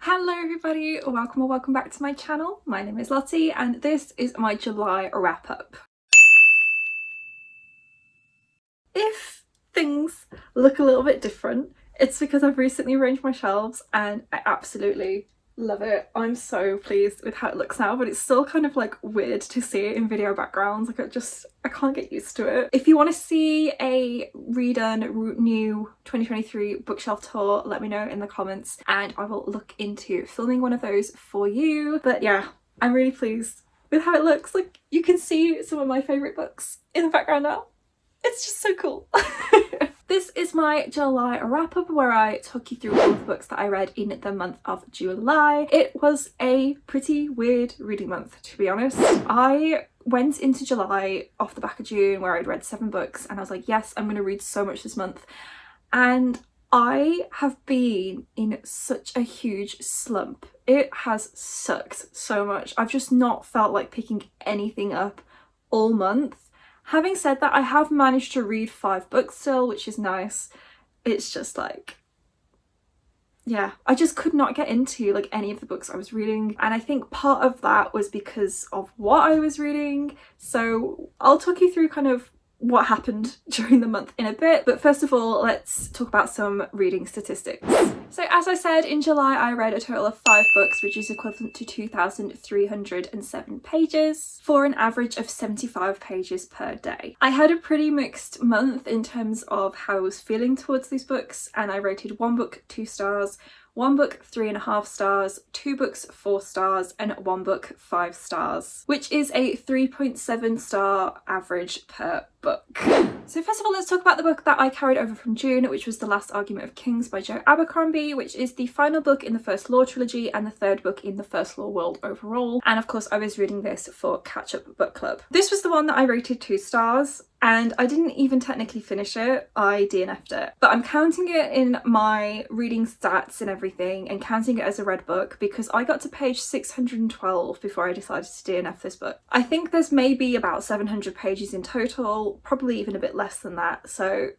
Hello everybody, welcome or welcome back to my channel. My name is Lottie and this is my July wrap up. If things look a little bit different, it's because I've recently arranged my shelves and I absolutely love it. I'm so pleased with how it looks now, but it's still kind of like weird to see it in video backgrounds. Like I can't get used to it. If you want to see a redone new 2023 bookshelf tour, let me know in the comments and I will look into filming one of those for you. But yeah, I'm really pleased with how it looks. Like you can see some of my favourite books in the background now. It's just so cool. This is my July wrap up where I took you through all of the books that I read in the month of July. It was a pretty weird reading month, to be honest. I went into July off the back of June where I'd read 7 books and I was like, yes, I'm going to read so much this month. And I have been in such a huge slump. It has sucked so much. I've just not felt like picking anything up all month. Having said that, I have managed to read 5 books still, which is nice. It's just like, yeah, I just could not get into like any of the books I was reading. And I think part of that was because of what I was reading. So I'll talk you through kind of what happened during the month in a bit. But first of all, let's talk about some reading statistics. So as I said, in July I read a total of 5 books, which is equivalent to 2,307 pages for an average of 75 pages per day. I had a pretty mixed month in terms of how I was feeling towards these books, and I rated 1 book 2 stars, 1 book 3.5 stars, 2 books 4 stars, and 1 book 5 stars, which is a 3.7 star average per book. So first of all, let's talk about the book that I carried over from June, which was The Last Argument of Kings by Abercrombie, which is the final book in the First Law trilogy and the 3rd book in the First Law world overall. And of course, I was reading this for Catch Up Book Club. This was the one that I rated 2 stars. And I didn't even technically finish it, I DNF'd it. But I'm counting it in my reading stats and everything and counting it as a read book because I got to page 612 before I decided to DNF this book. I think there's maybe about 700 pages in total, probably even a bit less than that. So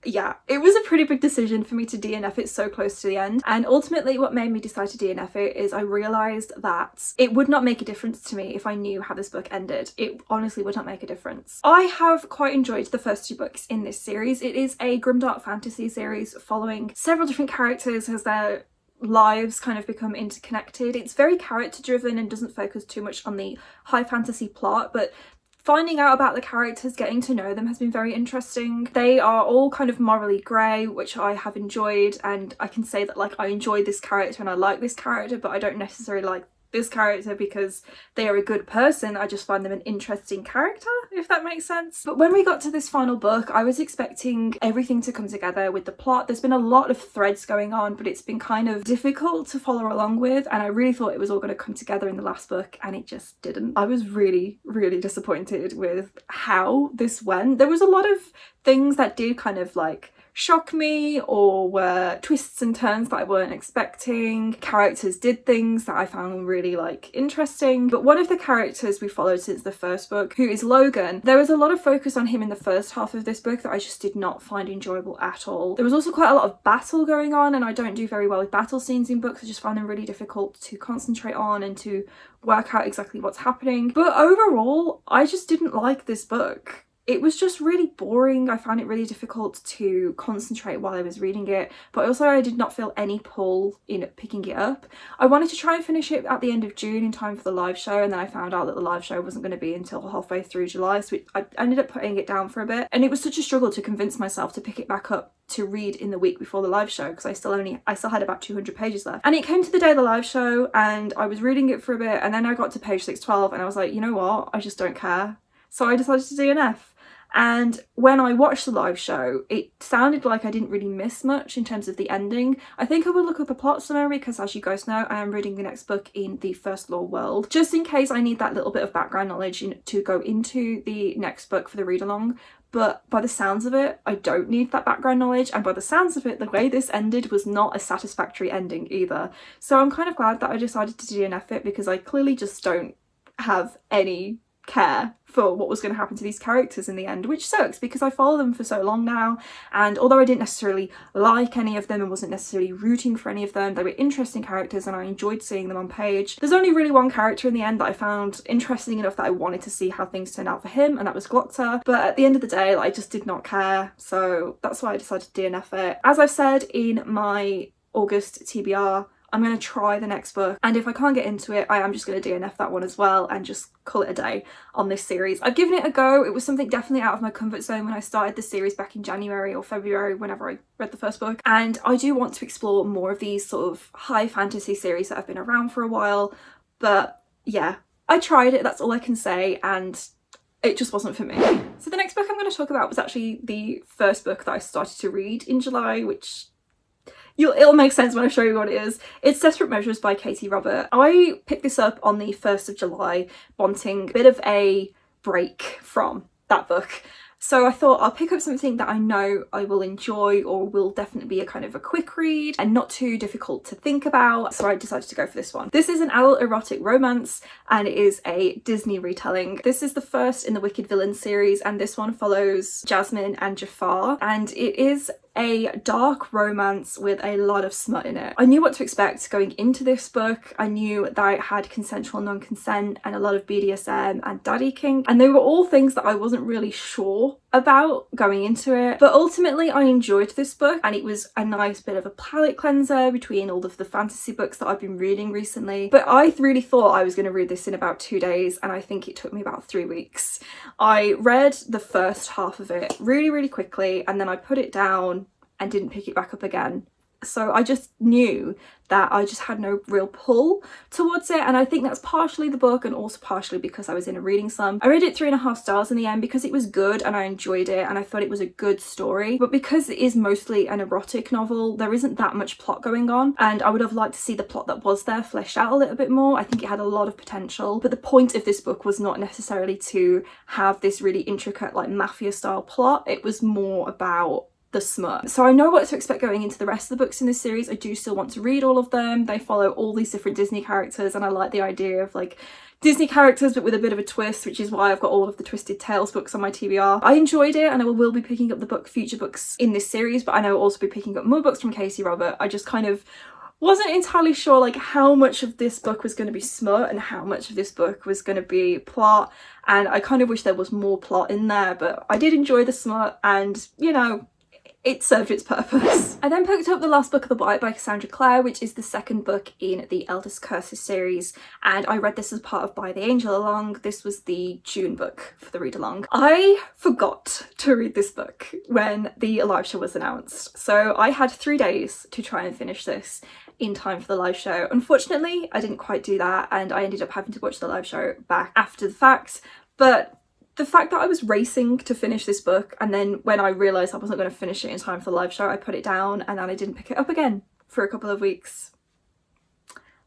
yeah, it was a pretty big decision for me to DNF it so close to the end. And ultimately what made me decide to DNF it is I realised that it would not make a difference to me if I knew how this book ended. It honestly would not make a difference. I have quite enjoyed the first 2 books in this series. It is a grimdark fantasy series following several different characters as their lives kind of become interconnected. It's very character driven and doesn't focus too much on the high fantasy plot, but finding out about the characters, getting to know them has been very interesting. They are all kind of morally grey, which I have enjoyed, and I can say that like I enjoy this character and I like this character, but I don't necessarily like this character because they are a good person. I just find them an interesting character, if that makes sense. But when we got to this final book, I was expecting everything to come together with the plot. There's been a lot of threads going on, but it's been kind of difficult to follow along with, and I really thought it was all going to come together in the last book, and it just didn't. I was really, really disappointed with how this went. There was a lot of things that did kind of like shock me or were twists and turns that I weren't expecting. Characters did things that I found really like interesting, but one of the characters we followed since the first book, who is Logan, there was a lot of focus on him in the first half of this book that I just did not find enjoyable at all. There was also quite a lot of battle going on, and I don't do very well with battle scenes in books. I just found them really difficult to concentrate on and to work out exactly what's happening. But overall, I just didn't like this book. It was just really boring. I found it really difficult to concentrate while I was reading it, but also I did not feel any pull in picking it up. I wanted to try and finish it at the end of June in time for the live show, and then I found out that the live show wasn't going to be until halfway through July, so I ended up putting it down for a bit, and it was such a struggle to convince myself to pick it back up to read in the week before the live show because I still had about 200 pages left. And it came to the day of the live show and I was reading it for a bit, and then I got to page 612 and I was like, you know what, I just don't care. So I decided to DNF. And when I watched the live show, it sounded like I didn't really miss much in terms of the ending. I think I will look up a plot summary because, as you guys know, I am reading the next book in the First Law world, just in case I need that little bit of background knowledge to go into the next book for the read-along. But by the sounds of it, I don't need that background knowledge, and by the sounds of it, the way this ended was not a satisfactory ending either. So I'm kind of glad that I decided to DNF it because I clearly just don't have any care for what was going to happen to these characters in the end, which sucks because I follow them for so long now, and although I didn't necessarily like any of them and wasn't necessarily rooting for any of them, they were interesting characters and I enjoyed seeing them on page. There's only really one character in the end that I found interesting enough that I wanted to see how things turned out for him, and that was Glockta, but at the end of the day, like, I just did not care, so that's why I decided to DNF it. As I've said in my August TBR, I'm going to try the next book, and if I can't get into it, I am just going to DNF that one as well and just call it a day on this series. I've given it a go. It was something definitely out of my comfort zone when I started the series back in January or February, whenever I read the first book, and I do want to explore more of these sort of high fantasy series that have been around for a while, but yeah, I tried it, that's all I can say, and it just wasn't for me. So the next book I'm going to talk about was actually the first book that I started to read in July, which it'll make sense when I show you what it is. It's Desperate Measures by Katee Robert. I picked this up on the 1st of July, wanting a bit of a break from that book. So I thought I'll pick up something that I know I will enjoy or will definitely be a kind of a quick read and not too difficult to think about. So I decided to go for this one. This is an adult erotic romance and it is a Disney retelling. This is the first in the Wicked Villain series, and this one follows Jasmine and Jafar, and it is a dark romance with a lot of smut in it. I knew what to expect going into this book. I knew that it had consensual non-consent and a lot of BDSM and daddy kink, and they were all things that I wasn't really sure about going into it, but ultimately I enjoyed this book, and it was a nice bit of a palette cleanser between all of the fantasy books that I've been reading recently. But I really thought I was going to read this in about 2 days, and I think it took me about 3 weeks. I read the first half of it really quickly, and then I put it down and didn't pick it back up again. So I just knew that I just had no real pull towards it, and I think that's partially the book and also partially because I was in a reading slump. I rated it 3.5 stars in the end because it was good and I enjoyed it and I thought it was a good story, but because it is mostly an erotic novel, there isn't that much plot going on, and I would have liked to see the plot that was there fleshed out a little bit more. I think it had a lot of potential, but the point of this book was not necessarily to have this really intricate like mafia style plot. It was more about the smut. So I know what to expect going into the rest of the books in this series. I do still want to read all of them. They follow all these different Disney characters, and I like the idea of like Disney characters but with a bit of a twist, which is why I've got all of the Twisted Tales books on my TBR. I enjoyed it, and I will be picking up the future books in this series, but I know I'll also be picking up more books from Katee Robert. I just kind of wasn't entirely sure like how much of this book was going to be smut and how much of this book was going to be plot, and I kind of wish there was more plot in there, but I did enjoy the smut, and you know, it served its purpose. I then picked up The Last Book of the White by Cassandra Clare, which is the second book in the Eldest Curses series, and I read this as part of By the Angel Along. This was the June book for the read along. I forgot to read this book when the live show was announced, so I had 3 days to try and finish this in time for the live show. Unfortunately, I didn't quite do that, and I ended up having to watch the live show back after the fact, but the fact that I was racing to finish this book, and then when I realised I wasn't going to finish it in time for the live show, I put it down and then I didn't pick it up again for a couple of weeks.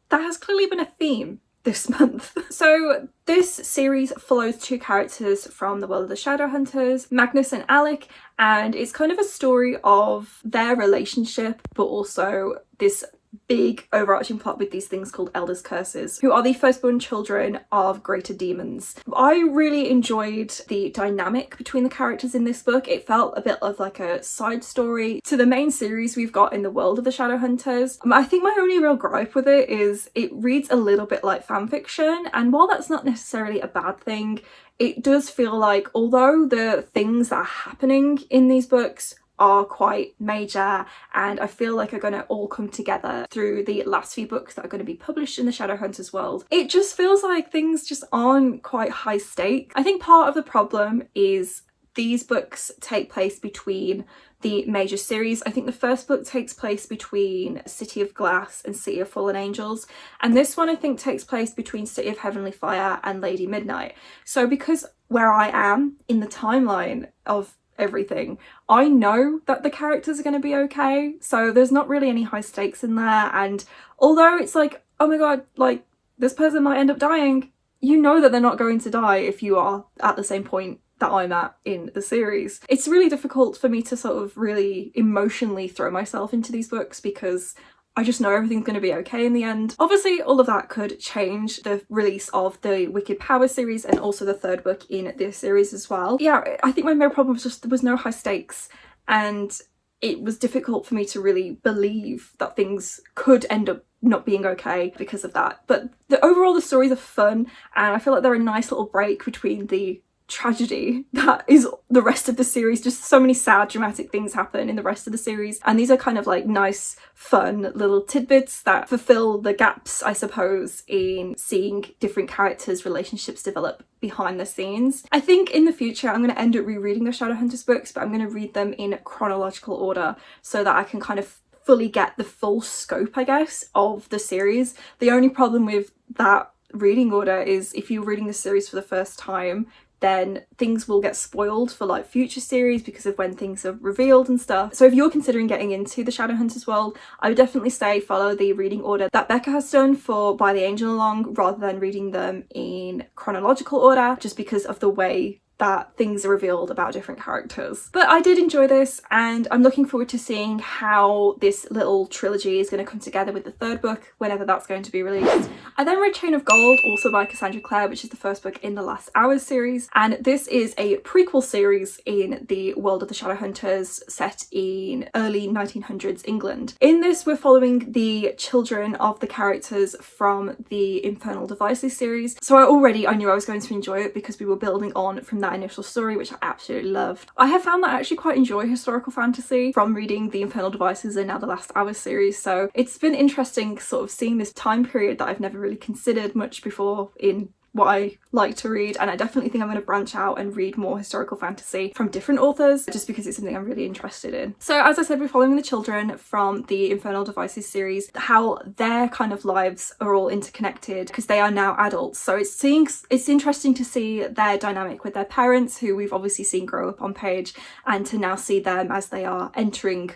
That has clearly been a theme this month. So this series follows 2 characters from the world of the Shadowhunters, Magnus and Alec, and it's kind of a story of their relationship, but also this big overarching plot with these things called Eldest Curses, who are the firstborn children of greater demons. I really enjoyed the dynamic between the characters in this book. It felt a bit of like a side story to the main series we've got in the world of the Shadowhunters. I think my only real gripe with it is it reads a little bit like fanfiction, and while that's not necessarily a bad thing, it does feel like although the things that are happening in these books are quite major and I feel like are going to all come together through the last few books that are going to be published in the Shadowhunters world, it just feels like things just aren't quite high stakes. I think part of the problem is these books take place between the major series. I think the first book takes place between City of Glass and City of Fallen Angels, and this one I think takes place between City of Heavenly Fire and Lady Midnight. So because where I am in the timeline of everything, I know that the characters are going to be okay, so there's not really any high stakes in there, and although it's like, oh my god, like this person might end up dying, you know that they're not going to die if you are at the same point that I'm at in the series. It's really difficult for me to sort of really emotionally throw myself into these books because I just know everything's going to be okay in the end. Obviously, all of that could change the release of the Wicked Power series and also the third book in this series as well. Yeah, I think my main problem was just there was no high stakes, and it was difficult for me to really believe that things could end up not being okay because of that. But overall the stories are fun, and I feel like they're a nice little break between the tragedy that is the rest of the series. Just so many sad dramatic things happen in the rest of the series, and these are kind of like nice fun little tidbits that fulfill the gaps, I suppose, in seeing different characters' relationships develop behind the scenes. I think in the future I'm going to end up rereading the Shadowhunters books, but I'm going to read them in chronological order so that I can kind of fully get the full scope, I guess, of the series. The only problem with that reading order is if you're reading the series for the first time, then things will get spoiled for like future series because of when things are revealed and stuff. So if you're considering getting into the Shadowhunters world, I would definitely say follow the reading order that Becca has done for By the Angel Along, rather than reading them in chronological order, just because of the way that things are revealed about different characters. But I did enjoy this, and I'm looking forward to seeing how this little trilogy is going to come together with the third book, whenever that's going to be released. I then read Chain of Gold, also by Cassandra Clare, which is the first book in the Last Hours series, and this is a prequel series in the world of the Shadowhunters set in early 1900s England. In this, we're following the children of the characters from the Infernal Devices series, so I knew I was going to enjoy it because we were building on from that initial story, which I absolutely loved. I have found that I actually quite enjoy historical fantasy from reading the Infernal Devices and now the Last Hours series, so it's been interesting sort of seeing this time period that I've never really considered much before in what I like to read, and I definitely think I'm going to branch out and read more historical fantasy from different authors just because it's something I'm really interested in. So as I said, we're following the children from the Infernal Devices series, how their kind of lives are all interconnected because they are now adults. So it's interesting to see their dynamic with their parents, who we've obviously seen grow up on page, and to now see them as they are entering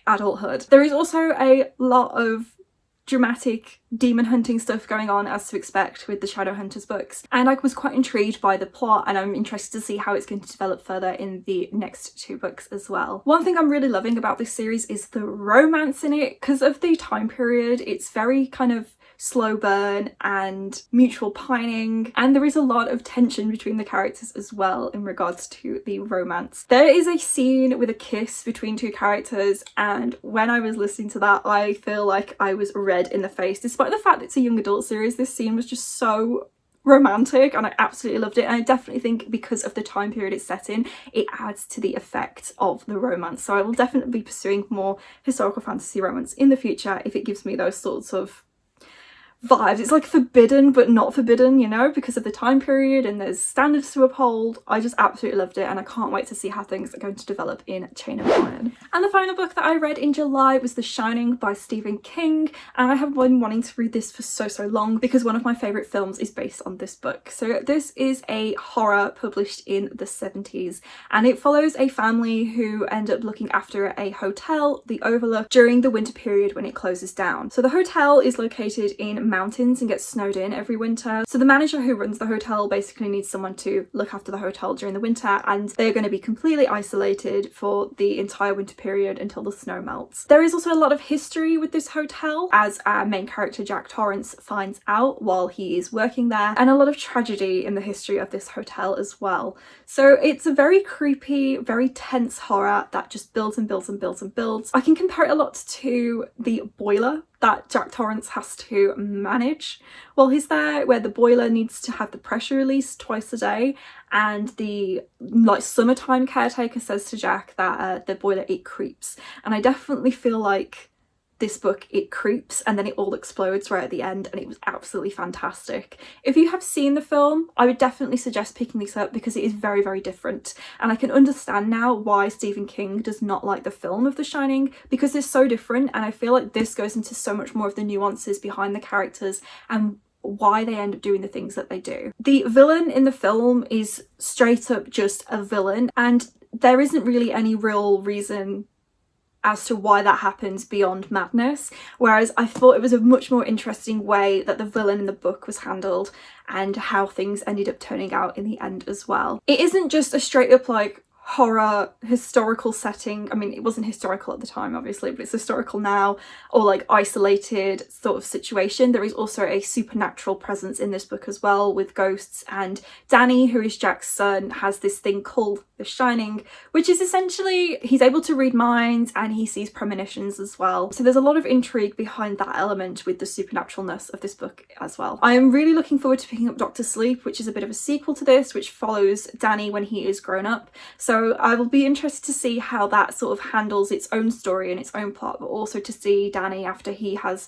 adulthood. There is also a lot of dramatic demon hunting stuff going on, as to expect with the Shadowhunters books, and I was quite intrigued by the plot, and I'm interested to see how it's going to develop further in the next two books as well. One thing I'm really loving about this series is the romance in it. Because of the time period, it's very kind of slow burn and mutual pining, and there is a lot of tension between the characters as well in regards to the romance. There is a scene with a kiss between two characters, and when I was listening to that, I feel like I was red in the face. Despite the fact that it's a young adult series, this scene was just so romantic and I absolutely loved it, and I definitely think because of the time period it's set in, it adds to the effect of the romance. So I will definitely be pursuing more historical fantasy romance in the future if it gives me those sorts of vibes. It's like forbidden but not forbidden, you know, because of the time period and there's standards to uphold. I just absolutely loved it, and I can't wait to see how things are going to develop in Chain of Iron. And the final book that I read in July was The Shining by Stephen King, and I have been wanting to read this for so long because one of my favourite films is based on this book. So this is a horror published in the 70s, and it follows a family who end up looking after a hotel, the Overlook, during the winter period when it closes down. So the hotel is located in mountains and gets snowed in every winter, so the manager who runs the hotel basically needs someone to look after the hotel during the winter, and they're going to be completely isolated for the entire winter period until the snow melts. There is also a lot of history with this hotel, as our main character Jack Torrance finds out while he is working there, and a lot of tragedy in the history of this hotel as well. So it's a very creepy, very tense horror that just builds and builds and builds and builds. I can compare it a lot to the boiler that Jack Torrance has to manage while he's there, where the boiler needs to have the pressure released twice a day, and the summertime caretaker says to Jack that the boiler, it creeps. And I definitely feel like this book, it creeps and then it all explodes right at the end, and it was absolutely fantastic. If you have seen the film, I would definitely suggest picking this up because it is very different, and I can understand now why Stephen King does not like the film of The Shining, because it's so different, and I feel like this goes into so much more of the nuances behind the characters and why they end up doing the things that they do. The villain in the film is straight up just a villain, and there isn't really any real reason as to why that happens beyond madness, whereas I thought it was a much more interesting way that the villain in the book was handled and how things ended up turning out in the end as well. It isn't just a straight up like horror historical setting. I mean, it wasn't historical at the time obviously, but it's historical now, or like isolated sort of situation. There is also a supernatural presence in this book as well, with ghosts, and Danny, who is Jack's son, has this thing called the Shining, which is essentially he's able to read minds and he sees premonitions as well. So there's a lot of intrigue behind that element with the supernaturalness of this book as well. I am really looking forward to picking up Doctor Sleep, which is a bit of a sequel to this, which follows Danny when he is grown up. So I will be interested to see how that sort of handles its own story and its own plot, but also to see Danny after he has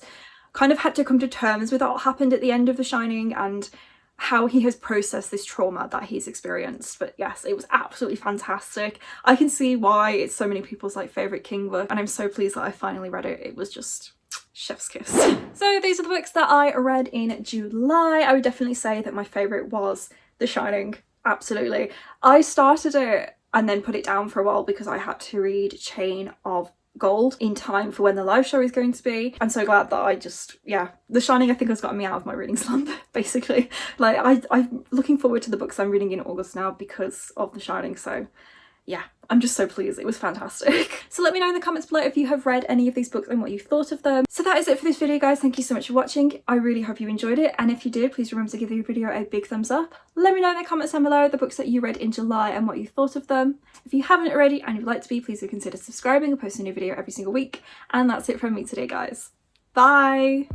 kind of had to come to terms with what happened at the end of The Shining and how he has processed this trauma that he's experienced. But yes, it was absolutely fantastic. I can see why it's so many people's like favourite King book, and I'm so pleased that I finally read it. It was just chef's kiss. So these are the books that I read in July. I would definitely say that my favourite was The Shining. Absolutely. I started it and then put it down for a while because I had to read Chain of Gold in time for when the live show is going to be. I'm so glad that I just, yeah, The Shining I think has gotten me out of my reading slump, basically. Like I'm looking forward to the books I'm reading in August now because of The Shining, so yeah, I'm just so pleased. It was fantastic. So let me know in the comments below if you have read any of these books and what you thought of them. So that is it for this video, guys. Thank you so much for watching. I really hope you enjoyed it, and if you did, please remember to give the video a big thumbs up. Let me know in the comments down below the books that you read in July and what you thought of them. If you haven't already and you'd like to be, please do consider subscribing. I post a new video every single week. And that's it from me today, guys. Bye!